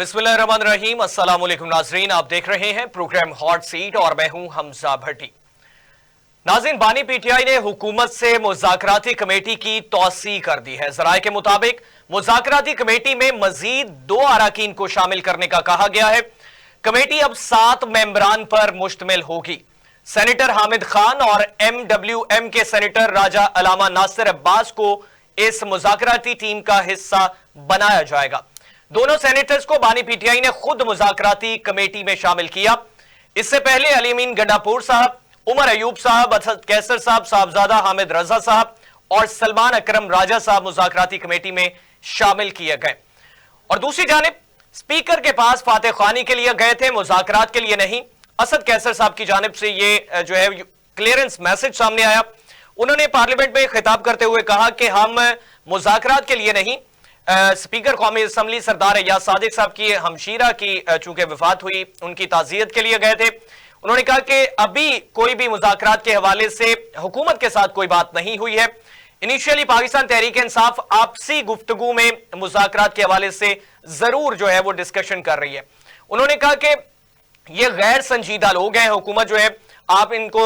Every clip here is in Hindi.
बिस्मिल्लाहिर्रहमानिर्रहीम। अस्सलाम वालेकुम नाजरीन, आप देख रहे हैं प्रोग्राम हॉट सीट और मैं हूं हमजा भट्टी। नाज़रीन, बानी पीटीआई ने हुकूमत से मुज़ाकराती कमेटी की तौसी कर दी है। ज़राए के मुताबिक मुज़ाकराती कमेटी में मजीद 2 अरकान को शामिल करने का कहा गया है। कमेटी अब 7 मेंबरान पर मुश्तमिल होगी। सेनेटर हामिद खान और MWM के सेनेटर राजा अलामा नासिर अब्बास को इस मुज़ाकराती टीम का हिस्सा बनाया जाएगा। दोनों सेनेटर्स को बानी पीटीआई ने खुद मुज़ाकराती कमेटी में शामिल किया। इससे पहले अली अमीन गंडापुर साहब, उमर अयूब साहब, असद कैसर साहब, साहबजादा हामिद रजा साहब और सलमान अकरम राजा साहब मुज़ाकराती कमेटी में शामिल किए गए। और दूसरी जानिब स्पीकर के पास फातह ख्वानी के लिए गए थे, मुज़ाकरात के लिए नहीं। असद कैसर साहब की जानिब से ये जो है क्लियरेंस मैसेज सामने आया। उन्होंने पार्लियामेंट में खिताब करते हुए कहा कि हम मुज़ाकरात के लिए नहीं, स्पीकर कौमी असम्बली सरदार अय्याज सादिक साहब की हमशीरा की चूंकि वफात हुई, उनकी ताज़ियत के लिए गए थे। उन्होंने कहा कि अभी कोई भी मुज़ाकरात के हवाले से हुकूमत के साथ कोई बात नहीं हुई है। इनिशियली पाकिस्तान तहरीक इंसाफ आपसी गुफ्तगू में मुज़ाकरात के हवाले से जरूर जो है वो डिस्कशन कर रही है। उन्होंने कहा कि ये गैर संजीदा लोग हैं, हुकूमत जो है आप इनको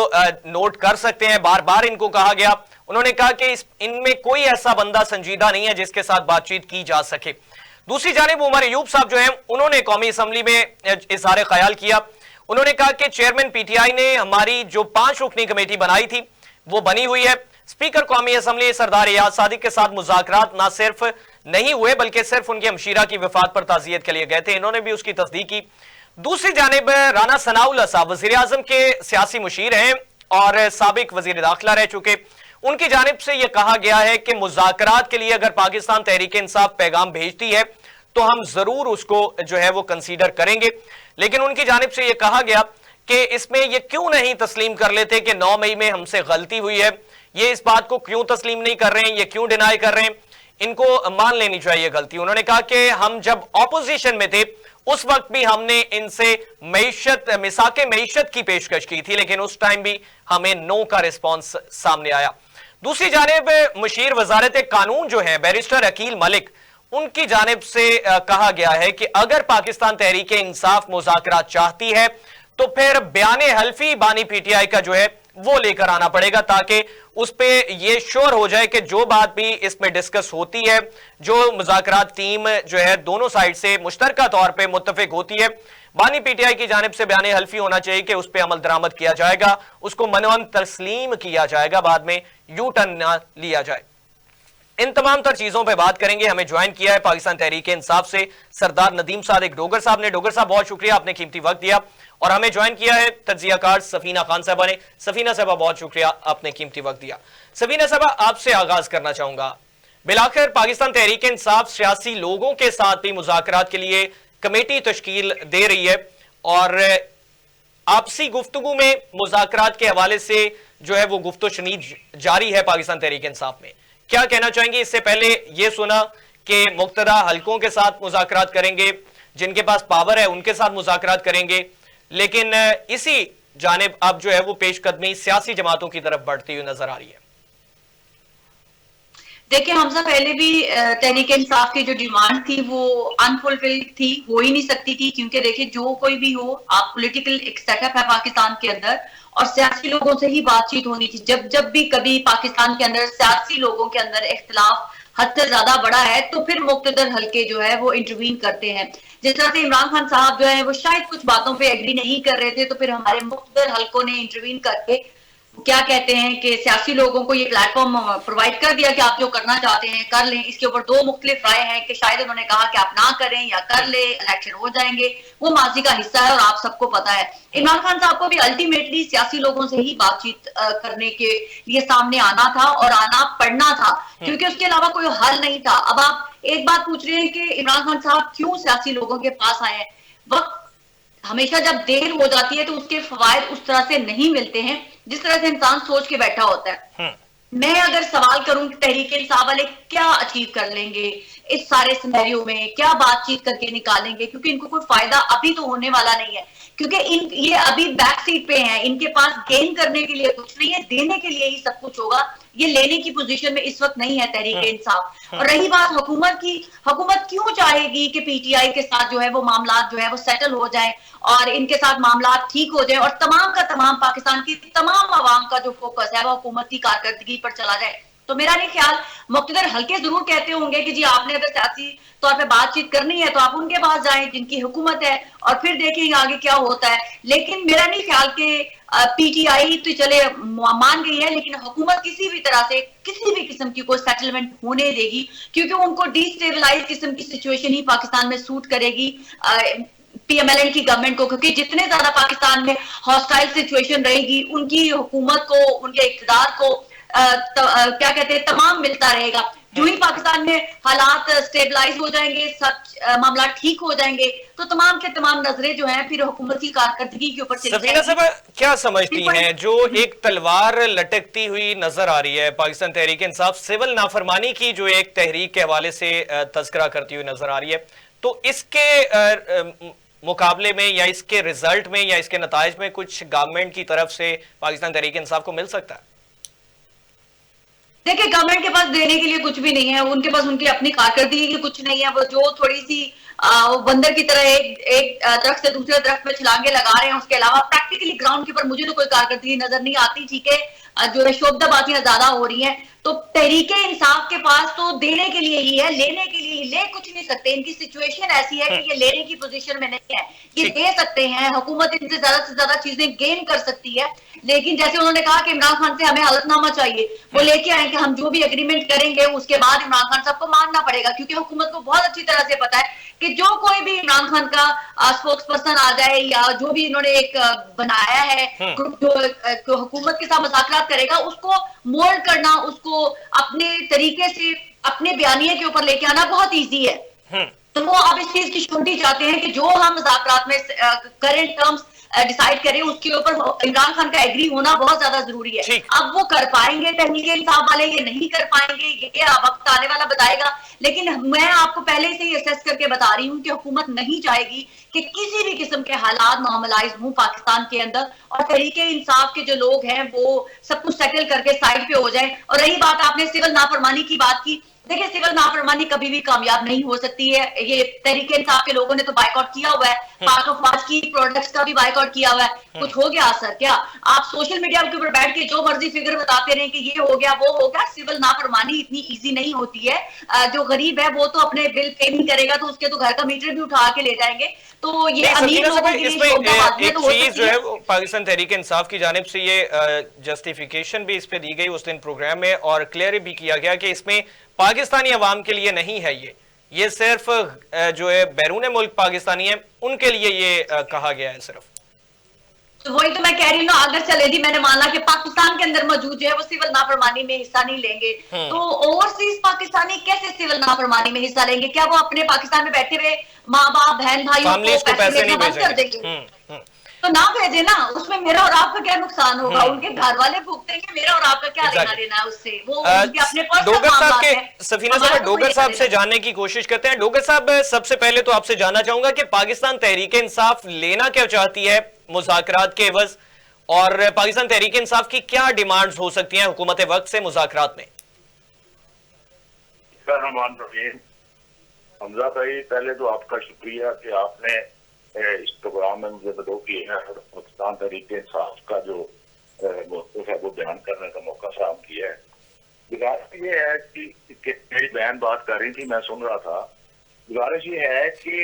नोट कर सकते हैं, बार बार इनको कहा गया। उन्होंने कहा कि इनमें कोई ऐसा बंदा संजीदा नहीं है जिसके साथ बातचीत की जा सके। दूसरी जानिब उमर अयूब साहब जो हैं उन्होंने कौमी असम्बली में इज़हार ख्याल किया। उन्होंने कहा कि चेयरमैन पीटीआई ने हमारी जो 5 रुकनी कमेटी बनाई थी वो बनी हुई है। स्पीकर कौमी असम्बली सरदार अय्याज सादिक के साथ मुज़ाकरात ना सिर्फ नहीं हुए बल्कि सिर्फ उनकी हमशीरा की वफात पर ताज़ियत के लिए गए थे। इन्होंने भी उसकी तस्दीक की। दूसरी जानिब राना सनाउल्लाह साहब वज़ीर आज़म के सियासी मुशीर हैं और साबिक वज़ीर दाखिला रह चुके। उनकी जानिब से यह कहा गया है कि मुज़ाकरात के लिए अगर पाकिस्तान तहरीक इंसाफ पैगाम भेजती है तो हम जरूर उसको जो है वो कंसीडर करेंगे। लेकिन उनकी जानिब से यह कहा गया कि इसमें यह क्यों नहीं तस्लीम कर लेते कि 9 मई में हमसे गलती हुई है, ये इस बात को क्यों तस्लीम नहीं कर रहे हैं, ये क्यों डिनाई कर रहे हैं, इनको मान लेनी चाहिए गलती। उन्होंने कहा कि हम जब ऑपोजिशन में थे उस वक्त भी हमने इनसे मिसाके मईशत की पेशकश की थी, लेकिन उस टाइम भी हमें नो का रिस्पॉन्स सामने आया। दूसरी जानिब मुशीर वजारत कानून जो है बैरिस्टर अकील मलिक, उनकी जानिब से कहा गया है कि अगर पाकिस्तान तहरीक इंसाफ मुज़ाकरात चाहती है तो फिर बयाने हल्फी बानी पीटीआई का जो है वो लेकर आना पड़ेगा ताकि उस पे ये श्योर हो जाए कि जो बात भी इसमें डिस्कस होती है, जो मुज़ाकरात टीम जो है दोनों साइड से मुश्तरका तौर पे मुत्तफिक होती है, बानी पीटीआई की जानिब से बयान हल्फी होना चाहिए कि उस पर अमल दरामद किया जाएगा, उसको मनवन तस्लीम किया जाएगा, बाद में यू टर्न ना लिया जाए। इन तमाम तर चीजों पे बात करेंगे। हमें ज्वाइन किया है पाकिस्तान तहरीक इंसाफ से सरदार नदीम सादिक डोगर साहब ने। डोगर साहब बहुत शुक्रिया, आपने कीमती वक्त दिया। और हमें ज्वाइन किया है तज्जियाकार सफीना खान साहबा ने। सफीना साहबा बहुत शुक्रिया, आपने कीमती वक्त दिया। सफीना साहबा, आपसे आगाज करना चाहूंगा। बिलाखिर पाकिस्तान तहरीक इंसाफ सियासी लोगों के साथ भी मुज़ाकरात के लिए कमेटी तश्कील दे रही है और आपसी गुफ्तगू में मुज़ाकरात के हवाले से जो है वो गुफ्तो शनीद जारी है पाकिस्तान तहरीक इंसाफ में। क्या कहना चाहेंगे? इससे पहले यह सुना कि मुक्तदा हलकों के साथ मुज़ाकरात करेंगे, जिनके पास पावर है उनके साथ मुज़ाकरात करेंगे, लेकिन इसी जानिब अब जो है वो पेशकदमी सियासी जमातों की तरफ बढ़ती हुई नजर आ रही है। देखिए हमजा, पहले भी तहरीक इंसाफ की जो डिमांड थी वो अनफुलफिल्ड थी, हो ही नहीं सकती थी, क्योंकि देखिए जो कोई भी हो, आप पॉलिटिकल एक सेटअप है पाकिस्तान के अंदर और सियासी लोगों से ही बातचीत होनी थी। जब भी कभी पाकिस्तान के अंदर सियासी लोगों के अंदर इख्तिलाफ हद से ज्यादा बड़ा है तो फिर मुख्तदर हल्के जो है वो इंटरवीन करते हैं। जिस तरह से इमरान खान साहब जो है वो शायद कुछ बातों पे एग्री नहीं कर रहे थे, तो फिर हमारे मुख्तदर हल्कों ने इंटरवीन करके क्या कहते हैं कि सियासी लोगों को ये प्लेटफॉर्म प्रोवाइड कर दिया कि आप जो करना चाहते हैं कर लें। इसके ऊपर 2 मुख्तलिफ राय हैं कि शायद उन्होंने कहा कि आप ना करें या कर ले, इलेक्शन हो जाएंगे, वो माजी का हिस्सा है और आप सबको पता है। इमरान खान साहब को भी अल्टीमेटली सियासी लोगों से ही बातचीत करने के लिए सामने आना था और आना पड़ना था, क्योंकि उसके अलावा कोई हल नहीं था। अब आप एक बात पूछ रहे हैं कि इमरान खान साहब क्यों सियासी लोगों के पास आए हैं। वक्त हमेशा जब देर हो जाती है तो उसके फवायद उस तरह से नहीं मिलते हैं जिस तरह से इंसान सोच के बैठा होता है। मैं अगर सवाल करूं कि तहरीक इंसाफ वाले क्या अचीव कर लेंगे, इस सारे सिनेरियो में, क्या बातचीत करके निकालेंगे, क्योंकि इनको कोई फायदा अभी तो होने वाला नहीं है, क्योंकि ये अभी बैक सीट पे हैं, इनके पास गेन करने के लिए कुछ नहीं है, देने के लिए ही सब कुछ होगा। ये लेने की पोजीशन में इस वक्त नहीं है तहरीक इंसाफ। और रही बात हुकूमत की, हुकूमत क्यों चाहेगी कि पीटीआई के साथ जो है वो मामला जो है वो सेटल हो जाए और इनके साथ मामला ठीक हो जाए और तमाम का तमाम पाकिस्तान की तमाम आवाम का जो फोकस है वो हुकूमत की कारकर्दगी पर चला जाए। तो मेरा नहीं ख्याल, मुक्तदर हल्के जरूर कहते होंगे कि जी आपने अगर सियासी तौर पे बातचीत करनी है तो आप उनके पास जाएं जिनकी हुकूमत है और फिर देखेंगे आगे क्या होता है। लेकिन मेरा नहीं ख्याल कि पीटीआई तो चले मान गई है, लेकिन हुकूमत किसी भी तरह से किसी भी किस्म की कोई सेटलमेंट होने देगी, क्योंकि उनको डिस्टेबलाइज किस्म की सिचुएशन ही पाकिस्तान में सूट करेगी पीएमएलएन की गवर्नमेंट को, क्योंकि जितने ज्यादा पाकिस्तान में हॉस्टाइल सिचुएशन रहेगी उनकी हुकूमत को, उनके इक़्तिदार को क्या कहते हैं तमाम मिलता रहेगा। जो ही पाकिस्तान में हालात स्टेबलाइज हो जाएंगे, सब मामला ठीक हो जाएंगे, तो तमाम के तमाम नजरें जो हैं फिर हुकूमत की कारकर्दगी के ऊपर चली सफीना साहब क्या समझती हैं, जो एक तलवार लटकती हुई नजर आ रही है पाकिस्तान तहरीक इंसाफ सिविल नाफरमानी की जो एक तहरीक के हवाले से तज़किरा करती हुई नजर आ रही है, तो इसके मुकाबले में या इसके रिजल्ट में या इसके नताइज में कुछ गवर्नमेंट की तरफ से पाकिस्तान तहरीक इंसाफ को मिल सकता है? देखिए, गवर्नमेंट के पास देने के लिए कुछ भी नहीं है, उनके पास उनकी अपनी कारकर्दगी की कुछ नहीं है। वो जो थोड़ी सी वो बंदर की तरह एक दरख्त से दूसरे दरख्त में छलांगे लगा रहे हैं, उसके अलावा प्रैक्टिकली ग्राउंड के ऊपर मुझे तो कोई कारकर्दगी नजर नहीं आती। ठीक है, जो है शोबदाबाजियां ज्यादा हो रही हैं, तो तहरीके इंसाफ के पास तो देने के लिए ही है, लेने के लिए ले कुछ नहीं सकते। इनकी सिचुएशन ऐसी है कि ये लेने की पोजीशन में नहीं है, ये दे सकते हैं, हुकूमत इनसे ज्यादा से ज्यादा चीजें गेन कर सकती है। लेकिन जैसे उन्होंने कहा कि इमरान खान से हमें हलफनामा चाहिए, वो लेके आए कि हम जो भी एग्रीमेंट करेंगे उसके बाद इमरान खान साहब को मानना पड़ेगा, क्योंकि हुकूमत को बहुत अच्छी तरह से पता है कि जो कोई भी इमरान खान का स्पोक्स पर्सन आ जाए या जो भी इन्होंने एक बनाया है जो हुकूमत के साथ मुज़ाकरात करेगा, उसको मोल्ड करना, उसको अपने तरीके से अपने बयानिए के ऊपर लेके आना बहुत ईजी है। तो वो अब इस चीज की श्योरिटी चाहते हैं कि जो हम मुज़ाकरात में करेंट टर्म्स डिसाइड करें उसके ऊपर इमरान खान का एग्री होना बहुत ज्यादा जरूरी है। अब वो कर पाएंगे तहरीक इंसाफ वाले, ये नहीं कर पाएंगे, ये वक्त आने वाला बताएगा। लेकिन मैं आपको पहले से ही असेस करके बता रही हूँ कि हुकूमत नहीं चाहेगी कि किसी भी किस्म के हालात नॉर्मलाइज हों पाकिस्तान के अंदर और तहरीक इंसाफ के जो लोग हैं वो सब कुछ सेटल करके साइड पे हो जाए। और रही बात, आपने सिविल नाफरमानी की बात की, देखिए सिविल नाफरमानी कभी भी कामयाब नहीं हो सकती है। ये तहरीक इंसाफ के लोगों ने तो बाइकआउट किया हुआ है, पाक ऑफ वाच की प्रोडक्ट्स का भी बाइकआउट किया हुआ है, कुछ हो गया असर क्या? आप सोशल मीडिया के ऊपर बैठ के जो मर्जी फिगर बताते रहे कि ये हो गया वो हो गया। सिविल नाफरमानी इतनी इजी नहीं होती है। जो गरीब है वो तो अपने बिल पे नहीं करेगा तो उसके तो घर का मीटर भी उठा के ले जाएंगे। तो ये अमीर लोगों के लिए एक चीज जो है पाकिस्तान तहरीक इंसाफ की जानिब से ये जस्टिफिकेशन भी इस पे दी गई उस दिन प्रोग्राम में और क्लियर भी किया गया कि इसमें पाकिस्तानी अवाम के लिए नहीं है, ये सिर्फ जो है बैरून मुल्क पाकिस्तानी है उनके लिए ये कहा गया है सिर्फ। तो वही तो मैं कह रही हूँ ना, अगर चले जी मैंने माना कि पाकिस्तान के अंदर मौजूद जो है वो सिविल नाफरमानी में हिस्सा नहीं लेंगे, तो ओवरसीज पाकिस्तानी कैसे सिविल नाफरमानी में हिस्सा लेंगे? क्या वो अपने पाकिस्तान में बैठे हुए माँ बाप बहन भाइयों को पैसे नहीं बंद कर देंगे? तो ना भेजे ना, उसमें मेरा और आपका क्या नुकसान होगा? उनके घर वाले भुगतेंगे, मेरा और आपका क्या लेना देना है उससे? वो उनके अपने डोगर साहब के सफीना साहब डोगर साहब से जानने की कोशिश करते हैं। डोगर साहब, सबसे पहले तो आपसे जानना चाहूंगा कि पाकिस्तान तहरीक इंसाफ लेना क्या चाहती है मुज़ाकरात के एवज, और पाकिस्तान तहरीक इंसाफ की क्या डिमांड्स हो सकती हैं हुकूमत वक्त से मुज़ाकरात में? हमजा भाई, पहले तो आपका शुक्रिया कि आपने इस प्रोग्राम में मुझे मदद की है और पाकिस्तान तहरीक इंसाफ का जो मौक़िफ़ है वो बयान करने का मौका फराहम किया है। गुजारिश ये है कि मेरी बहन बात कर रही थी, मैं सुन रहा था। गुजारिश ये है कि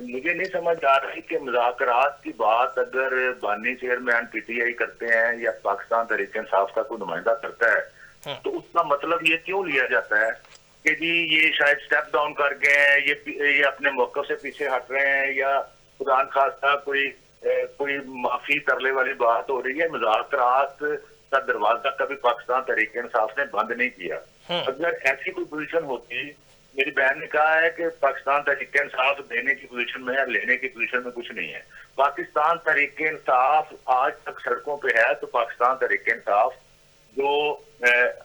मुझे नहीं समझ आ रही कि मुज़ाकरात की बात अगर बानी चेयरमैन पीटीआई करते हैं या पाकिस्तान तहरीक इंसाफ का कोई नुमाइंदा करता है तो उसका मतलब ये क्यों लिया जाता है कि जी ये शायद स्टेप डाउन कर गए हैं, ये अपने मौक़िफ़ से पीछे हट रहे हैं, या खुदा खास्ता कोई माफी तरले वाली बात हो रही है। मुज़ाकरात का दरवाजा कभी पाकिस्तान तहरीक इंसाफ ने बंद नहीं किया। अगर ऐसी कोई पोजीशन होती, मेरी बहन ने कहा है कि पाकिस्तान तहरीक इंसाफ देने की पोजीशन में है, लेने की पोजीशन में कुछ नहीं है। पाकिस्तान तहरीक इंसाफ आज तक सड़कों पे है, तो पाकिस्तान तहरीक इंसाफ जो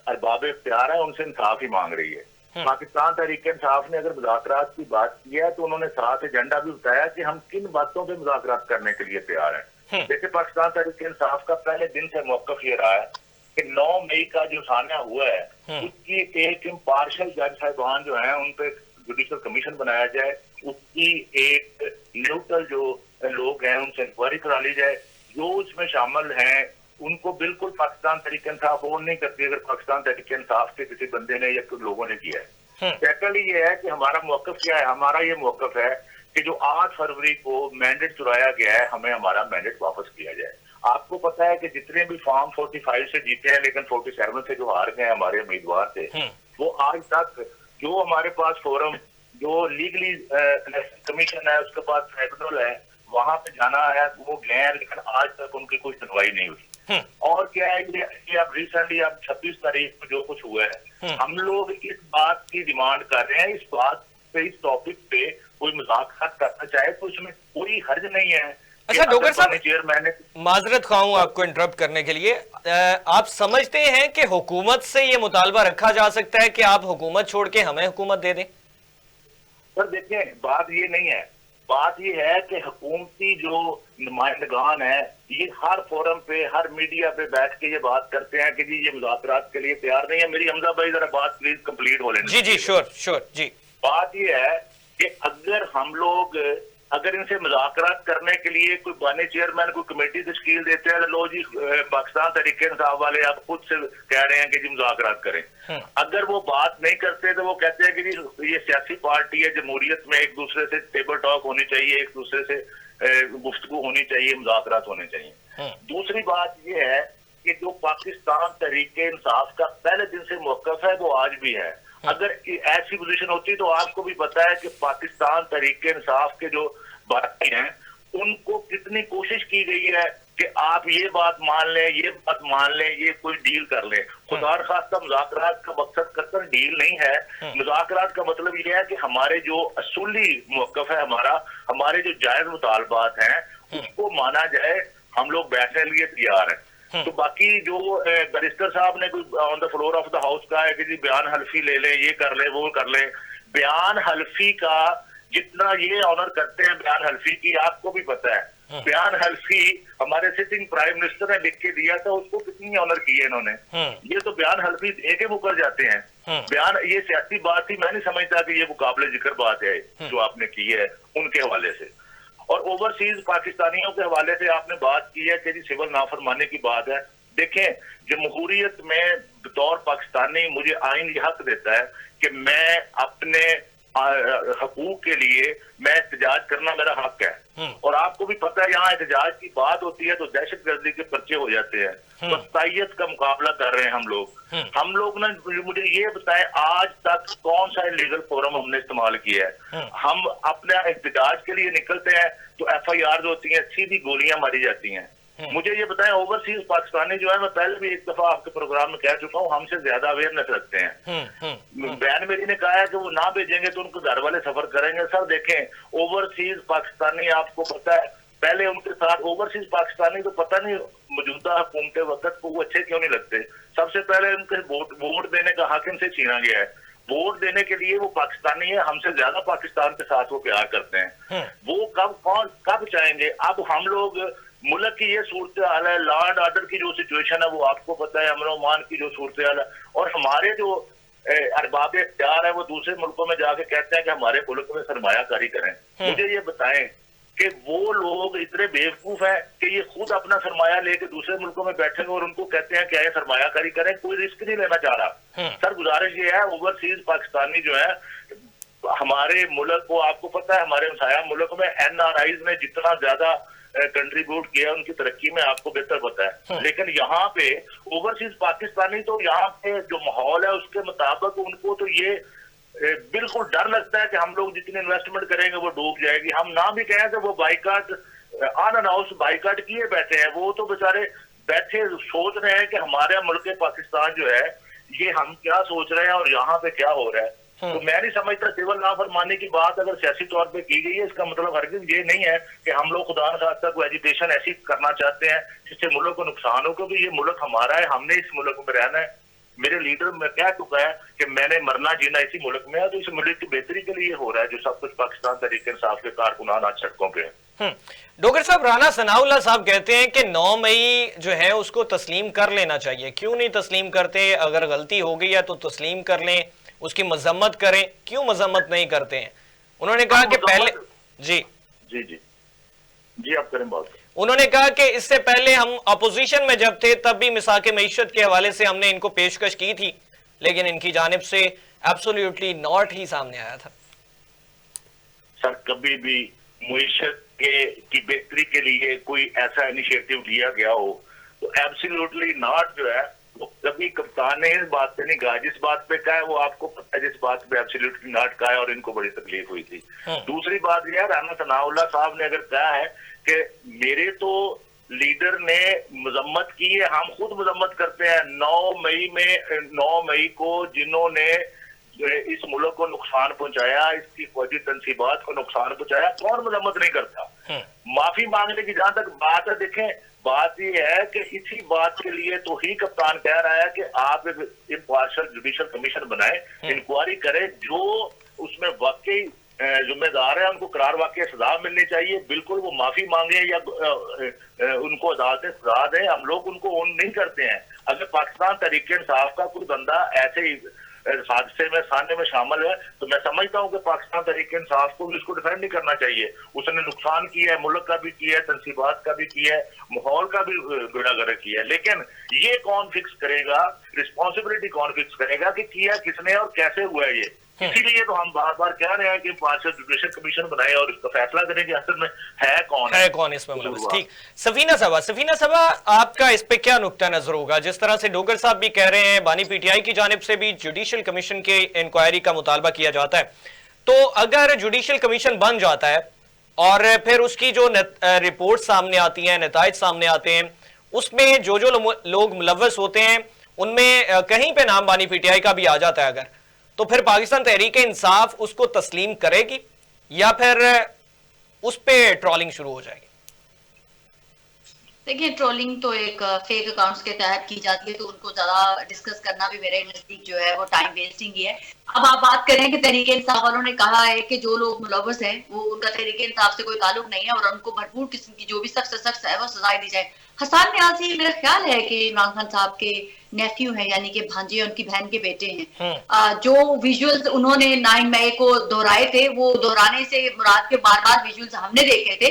अरबाब इख्तियार है उनसे इंसाफ ही मांग रही है। पाकिस्तान तहरीक इंसाफ ने अगर मुज़ाकरात की बात की है तो उन्होंने साथ एजेंडा भी बताया कि हम किन बातों पे मुज़ाकरात करने के लिए तैयार हैं। देखिए, पाकिस्तान तहरीक इंसाफ का पहले दिन से मौक़िफ़ ये रहा है कि 9 मई का जो सान्या हुआ है उसकी एक इम्पार्शल जज साहिबान जो है उन पे जुडिशल कमीशन बनाया जाए, उसकी एक न्यूट्रल जो लोग हैं उनसे इंक्वायरी करा ली जाए, जो उसमें शामिल हैं उनको बिल्कुल पाकिस्तान तहरीक इंसाफ ओन नहीं करती अगर पाकिस्तान तहरीक इंसाफ के किसी बंदे ने या कुछ लोगों ने किया है। सेकंडली ये है कि हमारा मौक़िफ़ क्या है, हमारा ये मौक़िफ़ है कि जो 8 फरवरी को मैंडेट चुराया गया है हमें हमारा मैंडेट वापस किया जाए। आपको पता है कि जितने भी फॉर्म 45 से जीते हैं लेकिन 47 से जो हार गए हमारे उम्मीदवार थे, वो आज तक जो हमारे पास फोरम जो लीगली कमीशन है उसके पास ट्राइब्यूनल है वहां पे जाना है वो गए हैं लेकिन आज तक उनकी कोई सुनवाई नहीं हुई। और क्या है ये अब रिसेंटली अब 26 तारीख को जो कुछ हुआ है हम लोग इस बात की डिमांड कर रहे हैं, इस बात पे इस टॉपिक पे कोई मुज़ाकरात करना चाहे तो उसमें कोई हर्ज नहीं है। अच्छा डोगर साहब, माजरत ख्वाह हूं आपको इंटरप्ट करने के लिए, आप समझते हैं कि हुकूमत से ये मुतालबा रखा जा सकता है कि आप हुकूमत छोड़ के हमें हुकूमत दे दें? सर देखिए, बात ये नहीं है, बात ये है कि हुकूमती जो नुमाइंदगान है ये हर फोरम पे हर मीडिया पे बैठ के ये बात करते हैं कि जी ये मुज़ाकरात के लिए तैयार नहीं है। मेरी हमजा भाई जरा बात प्लीज कंप्लीट हो लेनी। जी श्योर जी। बात ये है कि अगर हम लोग अगर इनसे मुज़ाकरात करने के लिए कोई बानी चेयरमैन कोई कमेटी तश्कील देते हैं तो लो जी पाकिस्तान तहरीक इंसाफ वाले आप खुद से कह रहे हैं कि जी मुज़ाकरात करें। अगर वो बात नहीं करते तो वो कहते हैं कि जी ये सियासी पार्टी है, जमहूरियत में एक दूसरे से टेबल टॉक होनी चाहिए, एक दूसरे से गुफ्तगू होनी चाहिए, मुज़ाकरात होने चाहिए। दूसरी बात ये है कि जो पाकिस्तान तहरीक इंसाफ का पहले दिन से मौक़िफ़ है वो आज भी है। अगर ऐसी पोजीशन होती तो आपको भी पता है कि पाकिस्तान तहरीक इंसाफ के जो बाकी हैं उनको कितनी कोशिश की गई है कि आप ये बात मान लें, ये बात मान लें, ये कोई डील कर लें। खुदा खास्ता मुज़ाकरात का मकसद कर डील नहीं है। मुज़ाकरात का मतलब ये है कि हमारे जो असूली मौक़िफ़ है हमारे जो जायज मुतालबात हैं उसको माना जाए, हम लोग बैठने के लिए तैयार हैं। तो बाकी जो बैरिस्टर साहब ने कोई on the floor of the house कहा है कि जी बयान हल्फी ले लें, ये कर लें, वो कर लें, बयान हल्फी का जितना ये ऑनर करते हैं बयान हल्फी की आपको भी पता है। बयान हल्फी हमारे सिटिंग प्राइम मिनिस्टर ने लिख के दिया था, उसको कितनी ऑनर की है इन्होंने। ये तो बयान हल्फी दे के मुकर जाते हैं। बयान ये सियासी बात थी, मैं नहीं समझता कि ये मुकाबले जिक्र बात है जो आपने की है उनके हवाले से। और ओवरसीज पाकिस्तानियों के हवाले से आपने बात की है कि जी सिविल नाफरमानी की बात है। देखें, जमहूरियत में बतौर पाकिस्तानी मुझे आइन ये हक देता है कि मैं अपने हकूक के लिए मैं एहतजाज करना मेरा हक है। और आपको भी पता है यहाँ एहतजाज की बात होती है तो दहशतगर्दी के पर्चे हो जाते हैं, बस्तायत का मुकाबला कर रहे हैं हम लोग ना मुझे ये बताएं आज तक कौन सा लीगल फोरम हमने इस्तेमाल किया है। हम अपने एहतजाज के लिए निकलते हैं तो FIR होती है, सीधी गोलियां मारी जाती हैं। मुझे ये बताएं ओवरसीज पाकिस्तानी जो है, मैं पहले भी एक दफा आपके प्रोग्राम में कह चुका हूँ, हमसे ज्यादा अवेयरनेस रखते हैं। बयान मेरी ने कहा है कि वो ना भेजेंगे तो उनके घर वाले सफर करेंगे। सर देखें, ओवरसीज पाकिस्तानी आपको पता है पहले उनके साथ ओवरसीज पाकिस्तानी तो पता नहीं मौजूदा हुकूमत वक्त को वो अच्छे क्यों नहीं लगते। सबसे पहले उनके वोट देने का हक इनसे छीना गया है। वोट देने के लिए वो पाकिस्तानी है, हमसे ज्यादा पाकिस्तान के साथ वो प्यार करते हैं। वो कब चाहेंगे। अब हम लोग मुल्क की ये सूरत हाल है, लॉ एंड ऑर्डर की जो सिचुएशन है वो आपको पता है, अमन अमान की जो सूरत हाल है, और हमारे जो अरबाब इख्तियार है वो दूसरे मुल्कों में जाके कहते हैं कि हमारे मुल्क में सरमायाकारी करें। मुझे ये बताएं कि वो लोग इतने बेवकूफ हैं कि ये खुद अपना सरमाया लेके दूसरे मुल्कों में बैठेंगे और उनको कहते हैं कि सरमायाकारी करें, कोई रिस्क नहीं लेना चाह रहा। सर गुजारिश ये है, ओवरसीज पाकिस्तानी जो है हमारे मुल्क को, आपको पता है हमारे हमसाया मुल्क में NRIs ने जितना ज्यादा कंट्रीब्यूट किया उनकी तरक्की में आपको बेहतर पता है। लेकिन यहाँ पे ओवरसीज पाकिस्तानी तो यहाँ पे जो माहौल है उसके मुताबिक उनको तो ये बिल्कुल डर लगता है कि हम लोग जितनी इन्वेस्टमेंट करेंगे वो डूब जाएगी। हम ना भी कहें तो वो बाइकाट अनअनाउंस बाइकाट किए बैठे हैं। वो तो बेचारे बैठे सोच रहे हैं कि हमारे मुल्क पाकिस्तान जो है ये हम क्या सोच रहे हैं और यहाँ पे क्या हो रहा है। तो मैं नहीं समझता सिविल नाफरमानी की बात अगर सियासी तौर पे की गई है इसका मतलब हरगिज़ ये नहीं है कि हम लोग खुदा न खास्ता कोई एजिटेशन ऐसी करना चाहते हैं जिससे मुल्क को नुकसान हो, क्योंकि ये मुल्क हमारा है, हमने इस मुल्क में रहना है। मेरे लीडर में कह चुका है कि मैंने मरना जीना इसी मुल्क में है, तो इस मुल्क की बेहतरी के लिए हो रहा है जो सब कुछ पाकिस्तान तहरीक इंसाफ के कारकुनान आज सड़कों पे है। डोगर साहब, राना सनाउल्लाह साहब कहते हैं कि 9 मई जो है उसको तस्लीम कर लेना चाहिए। क्यों नहीं तस्लीम करते? अगर गलती हो गई है तो तस्लीम कर लें, उसकी मजम्मत करें। क्यों मजम्मत नहीं करते हैं? उन्होंने कहा कि पहले जी जी जी जी आप करें बात। उन्होंने कहा कि इससे पहले हम अपोजिशन में जब थे तब भी मिसाक मईशत के हवाले से हमने इनको पेशकश की थी, लेकिन इनकी जानिब से एब्सोल्युटली नॉट ही सामने आया था। सर, कभी भी मईशत की बेहतरी के लिए कोई ऐसा इनिशिएटिव लिया गया हो तो एब्सोल्युटली नॉट जो है वो कभी कप्तान ने इस बात पे नहीं कहा। जिस बात पे कहा है वो आपको पता है, जिस बात पे एब्सोल्युटली नॉट कहा है और इनको बड़ी तकलीफ हुई थी। दूसरी बात यह, राना सनाउल्लाह साहब ने अगर कहा है कि मेरे तो लीडर ने मजम्मत की है, हम खुद मजम्मत करते हैं। 9 मई को जिन्होंने इस मुल्क को नुकसान पहुंचाया, इसकी फौजी तनसीबात को नुकसान पहुंचाया, कौन मजम्मत नहीं करता। माफी मांगने की जहां तक बात है, देखें बात यह है कि इसी बात के लिए तो ही कप्तान कह रहा है कि आप इम्पार्शियल जुडिशियल कमीशन बनाए, इंक्वायरी करें, जो उसमें वाकई जिम्मेदार है उनको करार वाकई सजा मिलनी चाहिए। बिल्कुल वो माफी मांगे या उनको अदालतें सजा दें, हम लोग उनको ओन नहीं करते हैं। अगर पाकिस्तान तहरीक इंसाफ का कोई बंदा ऐसे ही हादसे में सामने में शामिल है तो मैं समझता हूं कि पाकिस्तान तहरीक इंसाफ को भी उसको डिफेंड नहीं करना चाहिए। उसने नुकसान किया है, मुल्क का भी किया है, तनसीबात का भी किया है, माहौल का भी बेड़ागर्क किया है। लेकिन ये कौन फिक्स करेगा, रिस्पॉन्सिबिलिटी कौन फिक्स करेगा कि किया किसने और कैसे हुआ है ये? इसीलिए तो हम बार बार कह रहे हैं कि पार्शियल जुडिशियल कमीशन बनाए और इसका फैसला करें कि असल में है कौन इसमें मुलव्वस। ठीक, सफीना साहबा, आपका इस पे क्या नुक्ता नजर होगा? जिस तरह से डोगर साहब भी कह रहे हैं, बानी पीटीआई की जानिब से भी जुडिशियल कमीशन के इंक्वायरी का मुतालबा किया जाता है, तो अगर जुडिशियल कमीशन बन जाता है और फिर उसकी जो रिपोर्ट सामने आती है, नताइज सामने आते हैं, उसमें जो लोग मुलव्वस होते हैं उनमें कहीं पे नाम बानी पीटीआई का भी आ जाता है, अगर तो फिर पाकिस्तान तहरीक इंसाफ उसको तस्लीम करेगी या फिर उस पे ट्रोलिंग शुरू हो जाएगी? देखिए, ट्रोलिंग तो एक फेक अकाउंट्स के तहत की जाती है, तो उनको ज्यादा डिस्कस करना भी मेरे नजदीक जो है वो टाइम वेस्टिंग ही है। अब आप बात करें कि तहरीक इंसाफ वालों ने कहा है कि जो लोग मुलव्वस हैं वो उनका तहरीक इंसाफ से कोई ताल्लुक नहीं है और उनको भरपूर किस्म की जो भी सख्त से सख्त है वो सजाएं दी जाए। हसन न्यासी मेरा ख्याल है कि इमरान खान साहब के नेफ्यू हैं, यानी कि भांजे हैं, उनकी बहन के बेटे हैं। जो विजुअल्स उन्होंने 9 मई को दोहराए थे, वो दोहराने से मुराद के बार बार विजुअल्स हमने देखे थे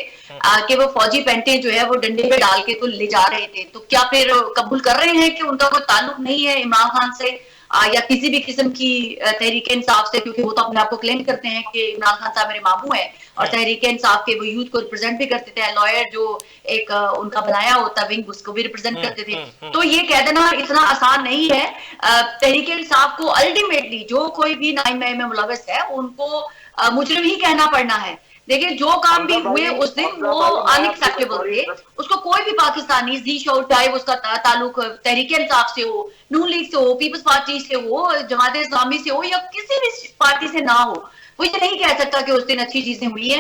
कि वो फौजी पेंटे जो है वो डंडे पे डाल के तो ले जा रहे थे। तो क्या फिर कबूल कर रहे हैं कि उनका कोई ताल्लुक नहीं है इमरान खान से या किसी भी किस्म की तहरीक इंसाफ से? क्योंकि वो तो अपने आप को क्लेम करते हैं कि इमरान खान साहब मेरे मामू हैं और तहरीक इंसाफ के वो यूथ को रिप्रेजेंट भी करते थे। लॉयर जो एक उनका बनाया होता विंग, उसको भी रिप्रेजेंट करते थे। तो ये कह देना इतना आसान नहीं है। तहरीक इंसाफ को अल्टीमेटली जो कोई भी 9 मई में मुलव्वस है उनको मुजरिम ही कहना पड़ना है। देखिए, जो काम भी हुए उस दिन वो अनएक्सेप्टेबल थे। उसको कोई भी पाकिस्तानी जी शोर, चाहे उसका ताल्लुक तहरीक इंसाफ से हो, नून लीग से हो, पीपल्स पार्टी से हो, जमात इस्लामी से हो या किसी भी पार्टी से ना हो, वो ये नहीं कह सकता कि उस दिन अच्छी चीजें हुई है।